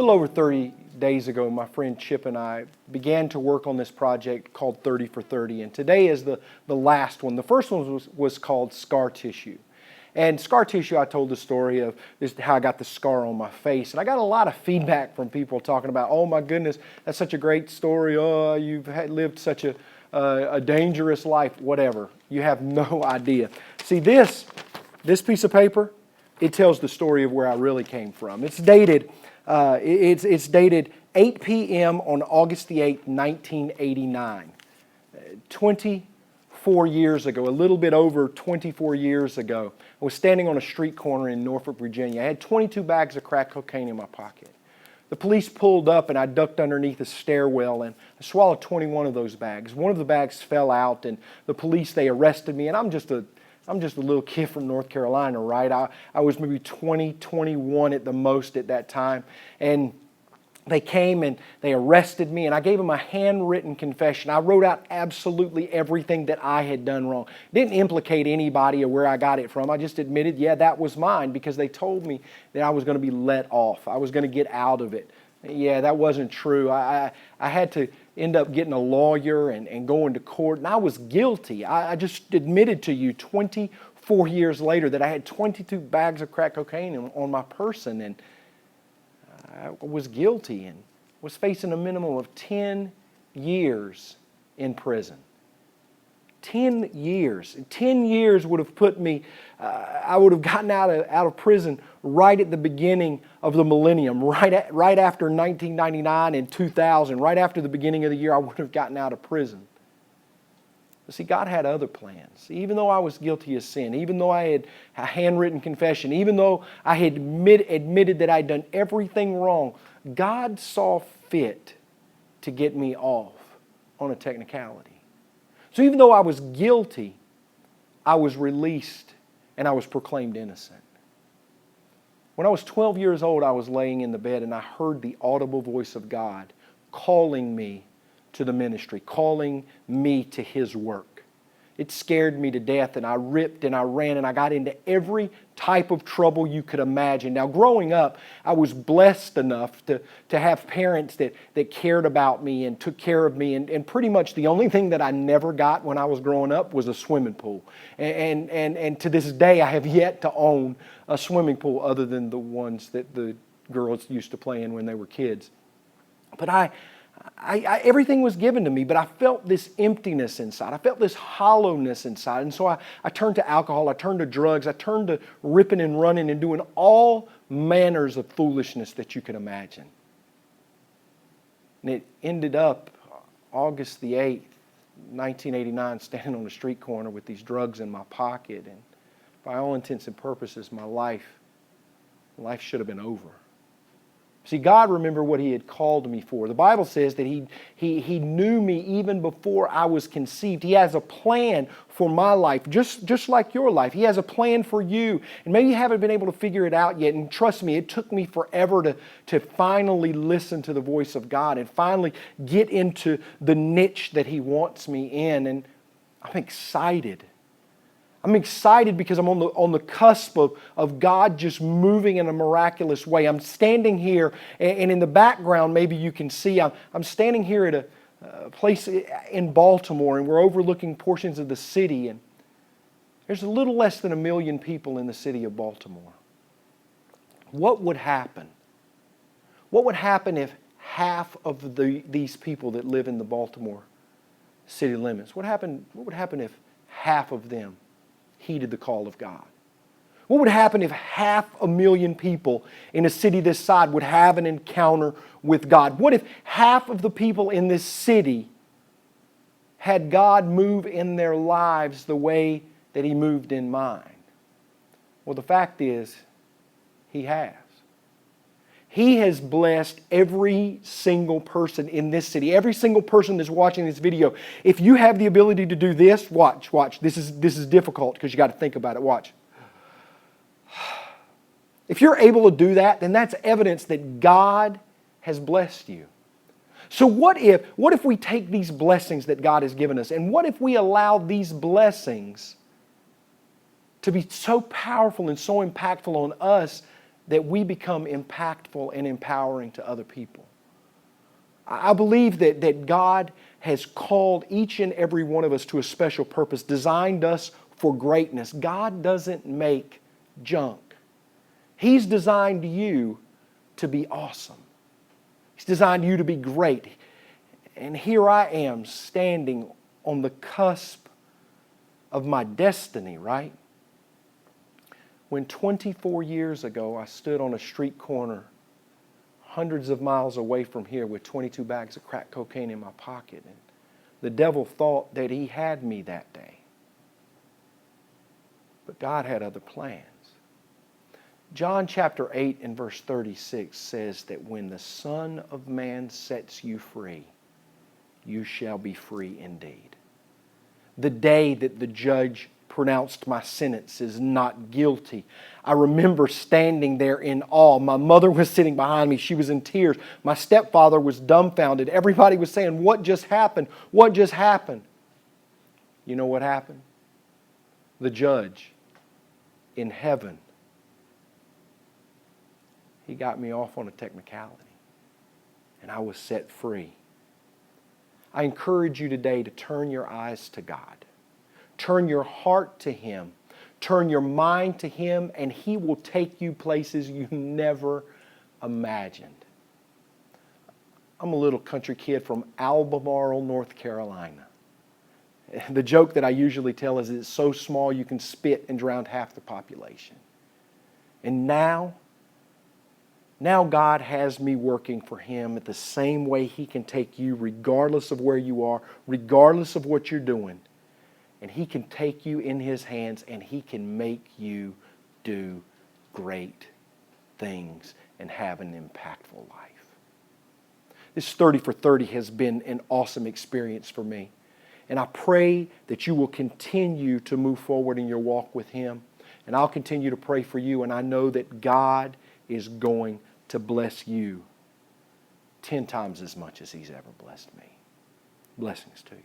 little over 30 days ago, my friend Chip and I began to work on this project called 30 for 30. And today is the last one. The first one was called Scar Tissue. And scar tissue, I told the story of this, how I got the scar on my face. And I got a lot of feedback from people talking about, oh my goodness, that's such a great story. Oh, you've lived such a dangerous life, whatever. You have no idea. See, this piece of paper, it tells the story of where I really came from. It's dated, it's dated 8 p.m. on August the 8th, 1989. 24 years ago, a little bit over 24 years ago, I was standing on a street corner in Norfolk, Virginia. I had 22 bags of crack cocaine in my pocket. The police pulled up and I ducked underneath a stairwell and I swallowed 21 of those bags. One of the bags fell out and the police, they arrested me, and I'm just a little kid from North Carolina, right? I was maybe 20, 21 at the most at that time. And they came and they arrested me, and I gave them a handwritten confession. I wrote out absolutely everything that I had done wrong. Didn't implicate anybody or where I got it from. I just admitted, yeah, that was mine, because they told me that I was going to be let off. I was going to get out of it. Yeah, that wasn't true. I had to end up getting a lawyer and going to court, and I was guilty. I just admitted to you 24 years later that I had 22 bags of crack cocaine on my person, and I was guilty and was facing a minimum of 10 years in prison. 10 years. 10 years would have put me, I would have gotten out of prison right at the beginning of the millennium, right after 1999 and 2000, right after the beginning of the year, I would have gotten out of prison. But see, God had other plans. Even though I was guilty of sin, even though I had a handwritten confession, even though I had admitted that I'd done everything wrong, God saw fit to get me off on a technicality. So even though I was guilty, I was released and I was proclaimed innocent. When I was 12 years old, I was laying in the bed and I heard the audible voice of God calling me to the ministry, calling me to His work. It scared me to death, and I ripped and I ran and I got into every type of trouble you could imagine. Now, growing up, I was blessed enough to have parents that cared about me and took care of me, and pretty much the only thing that I never got when I was growing up was a swimming pool. And to this day, I have yet to own a swimming pool other than the ones that the girls used to play in when they were kids. But everything was given to me, but I felt this emptiness inside. I felt this hollowness inside. And so I turned to alcohol, I turned to drugs, I turned to ripping and running and doing all manners of foolishness that you can imagine. And it ended up August the 8th, 1989, standing on a street corner with these drugs in my pocket. And by all intents and purposes, my life should have been over. See, God remembered what He had called me for. The Bible says that He knew me even before I was conceived. He has a plan for my life, just like your life. He has a plan for you. And maybe you haven't been able to figure it out yet. And trust me, it took me forever to finally listen to the voice of God and finally get into the niche that He wants me in. And I'm excited. I'm excited because I'm on the cusp of God just moving in a miraculous way. I'm standing here, and in the background, maybe you can see, I'm standing here at a place in Baltimore, and we're overlooking portions of the city, and there's a little less than 1 million people in the city of Baltimore. What would happen? What would happen if half of these people that live in the Baltimore city limits, what would happen if half of them heeded the call of God? What would happen if 500,000 people in a city this size would have an encounter with God? What if half of the people in this city had God move in their lives the way that He moved in mine? Well, the fact is, He has. He has blessed every single person in this city, every single person that's watching this video. If you have the ability to do this, watch. This is difficult because you got to think about it. Watch. If you're able to do that, then that's evidence that God has blessed you. So what if we take these blessings that God has given us, and what if we allow these blessings to be so powerful and so impactful on us that we become impactful and empowering to other people. I believe that God has called each and every one of us to a special purpose, designed us for greatness. God doesn't make junk. He's designed you to be awesome. He's designed you to be great. And here I am standing on the cusp of my destiny, right? When 24 years ago I stood on a street corner hundreds of miles away from here with 22 bags of crack cocaine in my pocket, and the devil thought that he had me that day. But God had other plans. John chapter 8 and verse 36 says that when the Son of Man sets you free, you shall be free indeed. The day that the judge pronounced my sentence as not guilty, I remember standing there in awe. My mother was sitting behind me. She was in tears. My stepfather was dumbfounded. Everybody was saying, "What just happened? What just happened?" You know what happened? The judge in heaven, he got me off on a technicality, and I was set free. I encourage you today to turn your eyes to God. Turn your heart to Him. Turn your mind to Him, and He will take you places you never imagined. I'm a little country kid from Albemarle, North Carolina. The joke that I usually tell is it's so small you can spit and drown half the population. And now God has me working for Him at the same way He can take you regardless of where you are, regardless of what you're doing. And He can take you in His hands and He can make you do great things and have an impactful life. This 30 for 30 has been an awesome experience for me. And I pray that you will continue to move forward in your walk with Him. And I'll continue to pray for you. And I know that God is going to bless you 10 times as much as He's ever blessed me. Blessings to you.